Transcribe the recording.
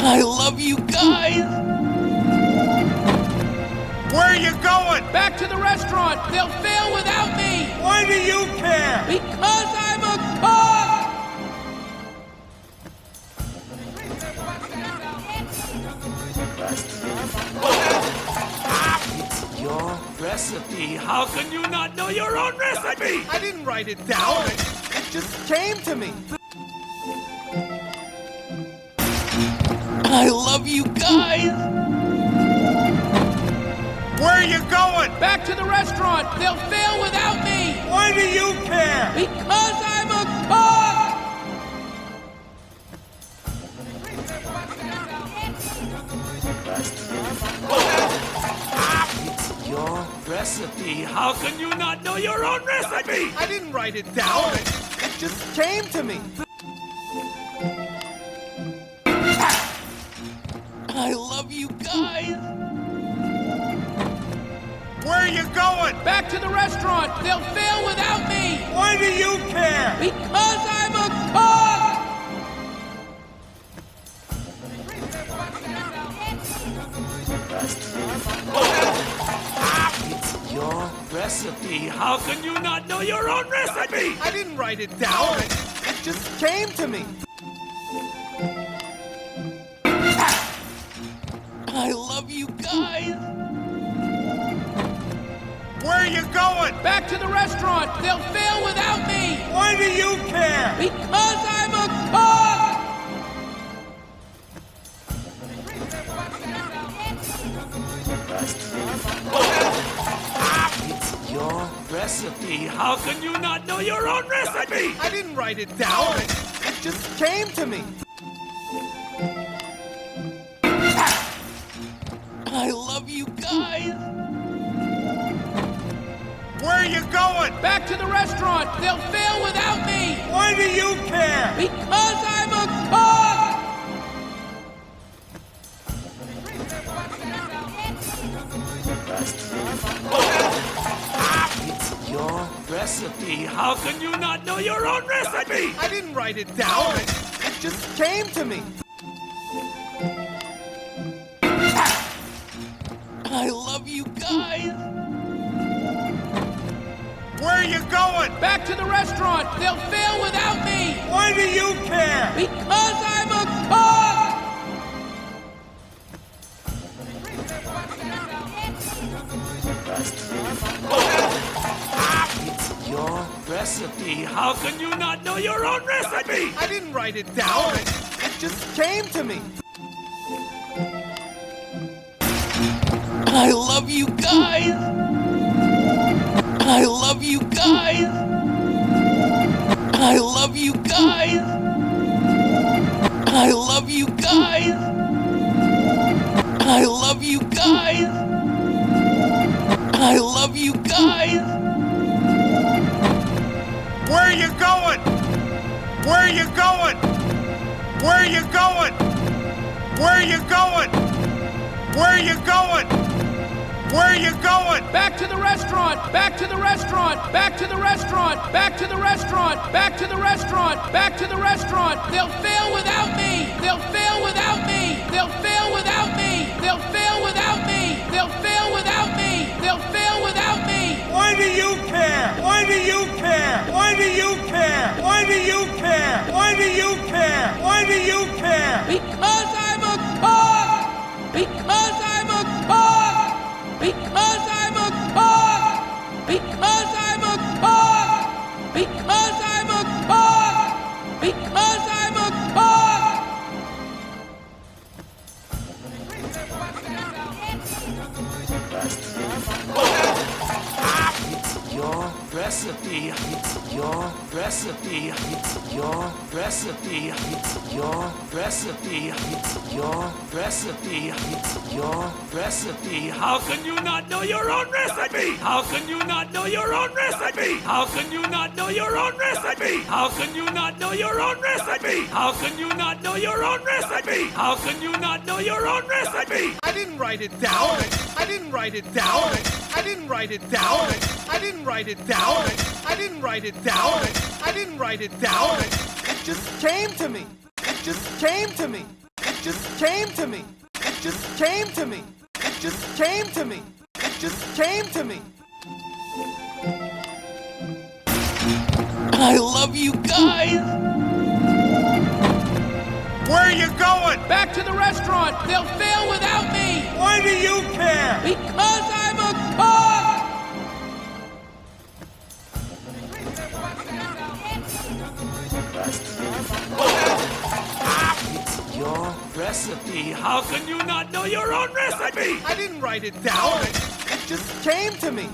I love you guys. Where are you going? Back to the restaurant. They'll fail without me. Why do you care? Because I'm a cook. It's your recipe. How can you not know your own recipe? I didn't write it down. It just came to me. I love you guys. Where are you going? Back to the restaurant. They'll fail without me. Why do you care? Because I'm a cook. It's your recipe. How can you not know your own recipe? I didn't write it down. It just came to me. I love you guys. Where are you going? Back to the restaurant. They'll fail without me. Why do you care? Because I'm a cook. It's your recipe. How can you not know your own recipe? I didn't write it down. It just came to me. I love you guys. Where are you going? Back to the restaurant. They'll fail without me. Why do you care? Because I'm a cook. It's your recipe. How can you not know your own recipe? I didn't write it down. It just came to me. I love you guys. Where are you going? Back to the restaurant. They'll fail without me. Why do you care? Because I'm a cook. It's your recipe. How can you not know your own recipe? I didn't write it down. It just came to me. I love you guys. Where are you going? Back to the restaurant. They'll fail without me. Why do you care? Because I'm a cook. It's your recipe. How can you not know your own recipe? I didn't write it down. It just came to me. I love you guys. I love you guys. I love you guys. I love you guys. I love you guys. I love you guys. Where are you going? Where are you going? Where are you going? Where are you going? Where are you going? Where are you going? Back to the restaurant. Back to the restaurant. Back to the restaurant. Back to the restaurant. Back to the restaurant. Back to the restaurant. They'll fail without me. They'll fail without me. They'll fail without me. They'll fail without me. They'll fail without me. They'll fail without me. Why do you care? Why do you care? Why do you care? Why do you care? Why do you care? Why do you care? Because I'm a cook. Because I'm a cook. Because I'm a cook. Because I'm a cook. Because I'm a cook. Because I'm a cook. It's your recipe. It's your recipe. It's your recipe. It's your recipe. It's your recipe. It's your recipe. How can you not know your own recipe? How can you not know your own recipe? How can you not know your own recipe? How can you not know your own recipe? How can you not know your own recipe? How can you not know your own recipe? I didn't write it down. I didn't write it down. I didn't write it down. I didn't write it down. I didn't write it down. I didn't write it down. It just came to me. It just came to me. It just came to me. It just came to me. It just came to me. It just came to me. I love you guys. Where are you going? Back to the restaurant. They'll fail without me. Why do you care? Because I'm a cook. It's your recipe. How can you not know your own recipe? I didn't write it down. It just came to me.